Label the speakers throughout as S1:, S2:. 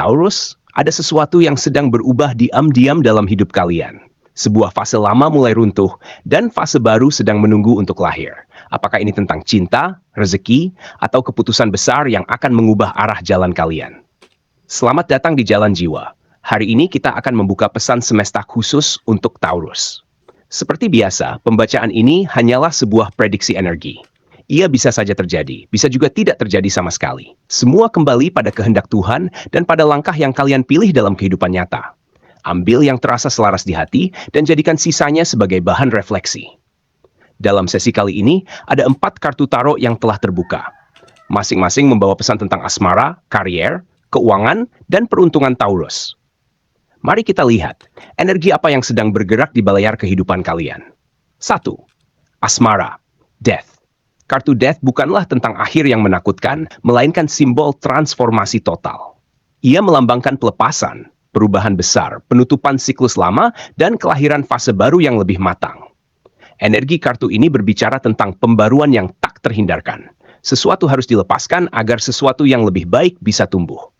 S1: Taurus, ada sesuatu yang sedang berubah diam-diam dalam hidup kalian. Sebuah fase lama mulai runtuh, dan fase baru sedang menunggu untuk lahir. Apakah ini tentang cinta, rezeki, atau keputusan besar yang akan mengubah arah jalan kalian? Selamat datang di Jalan Jiwa. Hari ini kita akan membuka pesan semesta khusus untuk Taurus. Seperti biasa, pembacaan ini hanyalah sebuah prediksi energi. Ia bisa saja terjadi, bisa juga tidak terjadi sama sekali. Semua kembali pada kehendak Tuhan dan pada langkah yang kalian pilih dalam kehidupan nyata. Ambil yang terasa selaras di hati dan jadikan sisanya sebagai bahan refleksi. Dalam sesi kali ini, ada 4 kartu tarot yang telah terbuka. Masing-masing membawa pesan tentang asmara, karier, keuangan, dan peruntungan Taurus. Mari kita lihat, energi apa yang sedang bergerak di layar kehidupan kalian. 1. Asmara, Death. Kartu Death bukanlah tentang akhir yang menakutkan, melainkan simbol transformasi total. Ia melambangkan pelepasan, perubahan besar, penutupan siklus lama, dan kelahiran fase baru yang lebih matang. Energi kartu ini berbicara tentang pembaruan yang tak terhindarkan. Sesuatu harus dilepaskan agar sesuatu yang lebih baik bisa tumbuh.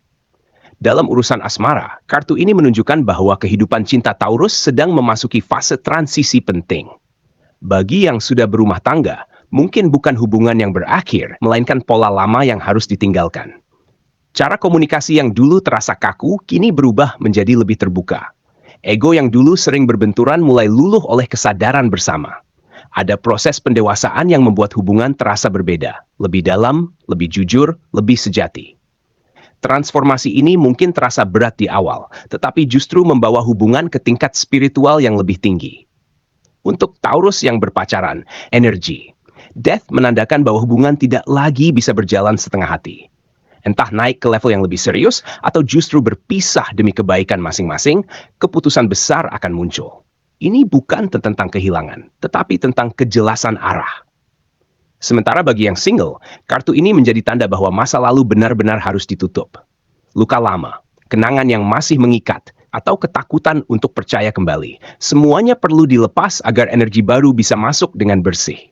S1: Dalam urusan asmara, kartu ini menunjukkan bahwa kehidupan cinta Taurus sedang memasuki fase transisi penting. Bagi yang sudah berumah tangga, mungkin bukan hubungan yang berakhir, melainkan pola lama yang harus ditinggalkan. Cara komunikasi yang dulu terasa kaku, kini berubah menjadi lebih terbuka. Ego yang dulu sering berbenturan mulai luluh oleh kesadaran bersama. Ada proses pendewasaan yang membuat hubungan terasa berbeda, lebih dalam, lebih jujur, lebih sejati. Transformasi ini mungkin terasa berat di awal, tetapi justru membawa hubungan ke tingkat spiritual yang lebih tinggi. Untuk Taurus yang berpacaran, energi. Death menandakan bahwa hubungan tidak lagi bisa berjalan setengah hati. Entah naik ke level yang lebih serius atau justru berpisah demi kebaikan masing-masing, keputusan besar akan muncul. Ini bukan tentang kehilangan, tetapi tentang kejelasan arah. Sementara bagi yang single, kartu ini menjadi tanda bahwa masa lalu benar-benar harus ditutup. Luka lama, kenangan yang masih mengikat, atau ketakutan untuk percaya kembali, semuanya perlu dilepas agar energi baru bisa masuk dengan bersih.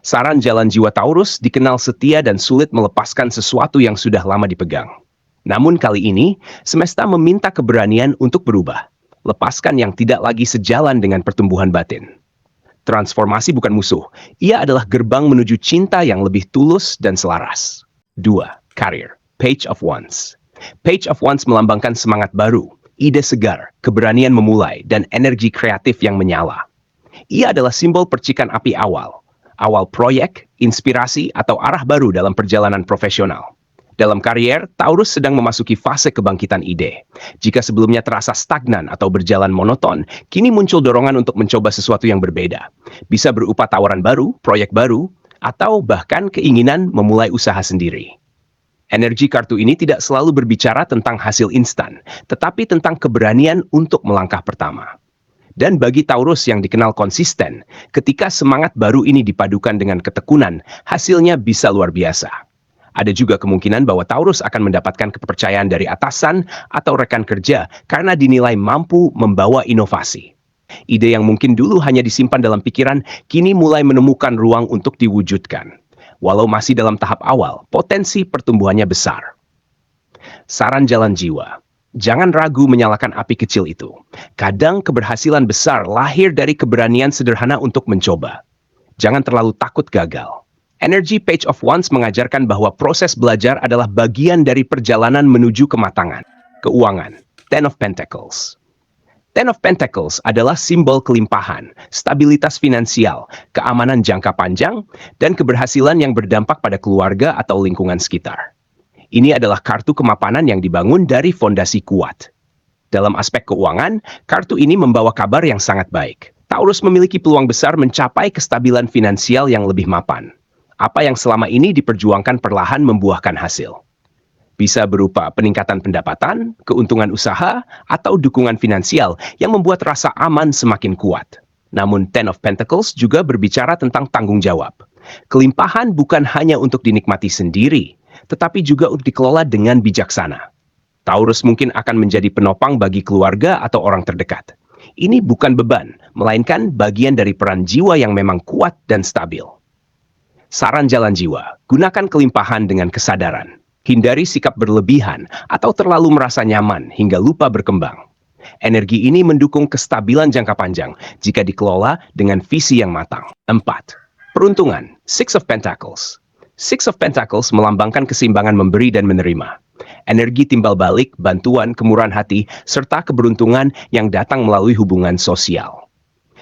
S1: Saran Jalan Jiwa Taurus dikenal setia dan sulit melepaskan sesuatu yang sudah lama dipegang. Namun kali ini, semesta meminta keberanian untuk berubah. Lepaskan yang tidak lagi sejalan dengan pertumbuhan batin. Transformasi bukan musuh, ia adalah gerbang menuju cinta yang lebih tulus dan selaras. 2. Karir, Page of Wands. Page of Wands melambangkan semangat baru, ide segar, keberanian memulai, dan energi kreatif yang menyala. Ia adalah simbol percikan api awal proyek, inspirasi, atau arah baru dalam perjalanan profesional. Dalam karier, Taurus sedang memasuki fase kebangkitan ide. Jika sebelumnya terasa stagnan atau berjalan monoton, kini muncul dorongan untuk mencoba sesuatu yang berbeda. Bisa berupa tawaran baru, proyek baru, atau bahkan keinginan memulai usaha sendiri. Energi kartu ini tidak selalu berbicara tentang hasil instan, tetapi tentang keberanian untuk melangkah pertama. Dan bagi Taurus yang dikenal konsisten, ketika semangat baru ini dipadukan dengan ketekunan, hasilnya bisa luar biasa. Ada juga kemungkinan bahwa Taurus akan mendapatkan kepercayaan dari atasan atau rekan kerja karena dinilai mampu membawa inovasi. Ide yang mungkin dulu hanya disimpan dalam pikiran, kini mulai menemukan ruang untuk diwujudkan. Walau masih dalam tahap awal, potensi pertumbuhannya besar. Saran Jalan Jiwa. Jangan ragu menyalakan api kecil itu. Kadang keberhasilan besar lahir dari keberanian sederhana untuk mencoba. Jangan terlalu takut gagal. Energi Page of Wands mengajarkan bahwa proses belajar adalah bagian dari perjalanan menuju kematangan. Keuangan, Ten of Pentacles. Ten of Pentacles adalah simbol kelimpahan, stabilitas finansial, keamanan jangka panjang, dan keberhasilan yang berdampak pada keluarga atau lingkungan sekitar. Ini adalah kartu kemapanan yang dibangun dari fondasi kuat. Dalam aspek keuangan, kartu ini membawa kabar yang sangat baik. Taurus memiliki peluang besar mencapai kestabilan finansial yang lebih mapan. Apa yang selama ini diperjuangkan perlahan membuahkan hasil. Bisa berupa peningkatan pendapatan, keuntungan usaha, atau dukungan finansial yang membuat rasa aman semakin kuat. Namun Ten of Pentacles juga berbicara tentang tanggung jawab. Kelimpahan bukan hanya untuk dinikmati sendiri, tetapi juga untuk dikelola dengan bijaksana. Taurus mungkin akan menjadi penopang bagi keluarga atau orang terdekat. Ini bukan beban, melainkan bagian dari peran jiwa yang memang kuat dan stabil. Saran Jalan Jiwa, gunakan kelimpahan dengan kesadaran. Hindari sikap berlebihan atau terlalu merasa nyaman hingga lupa berkembang. Energi ini mendukung kestabilan jangka panjang jika dikelola dengan visi yang matang. 4. Peruntungan, Six of Pentacles. Six of Pentacles melambangkan keseimbangan memberi dan menerima. Energi timbal balik, bantuan, kemurahan hati, serta keberuntungan yang datang melalui hubungan sosial.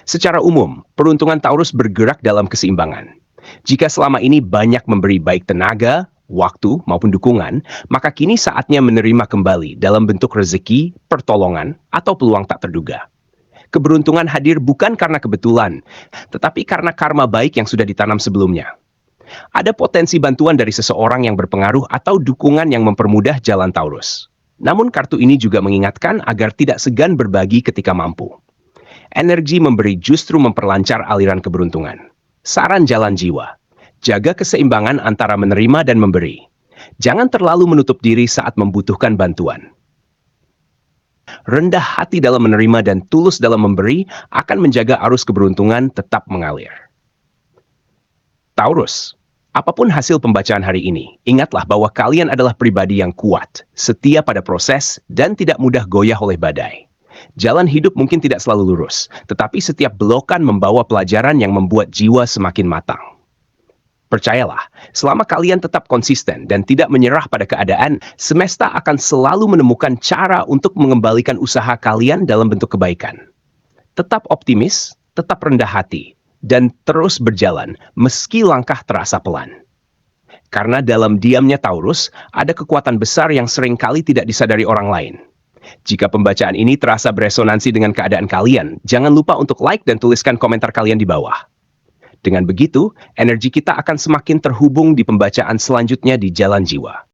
S1: Secara umum, peruntungan Taurus bergerak dalam keseimbangan. Jika selama ini banyak memberi baik tenaga, waktu, maupun dukungan, maka kini saatnya menerima kembali dalam bentuk rezeki, pertolongan, atau peluang tak terduga. Keberuntungan hadir bukan karena kebetulan, tetapi karena karma baik yang sudah ditanam sebelumnya. Ada potensi bantuan dari seseorang yang berpengaruh atau dukungan yang mempermudah jalan Taurus. Namun kartu ini juga mengingatkan agar tidak segan berbagi ketika mampu. Energi memberi justru memperlancar aliran keberuntungan. Saran jalan jiwa. Jaga keseimbangan antara menerima dan memberi. Jangan terlalu menutup diri saat membutuhkan bantuan. Rendah hati dalam menerima dan tulus dalam memberi akan menjaga arus keberuntungan tetap mengalir. Taurus, apapun hasil pembacaan hari ini, ingatlah bahwa kalian adalah pribadi yang kuat, setia pada proses, dan tidak mudah goyah oleh badai. Jalan hidup mungkin tidak selalu lurus, tetapi setiap belokan membawa pelajaran yang membuat jiwa semakin matang. Percayalah, selama kalian tetap konsisten dan tidak menyerah pada keadaan, semesta akan selalu menemukan cara untuk mengembalikan usaha kalian dalam bentuk kebaikan. Tetap optimis, tetap rendah hati, dan terus berjalan meski langkah terasa pelan. Karena dalam diamnya Taurus, ada kekuatan besar yang seringkali tidak disadari orang lain. Jika pembacaan ini terasa beresonansi dengan keadaan kalian, jangan lupa untuk like dan tuliskan komentar kalian di bawah. Dengan begitu, energi kita akan semakin terhubung di pembacaan selanjutnya di Jalan Jiwa.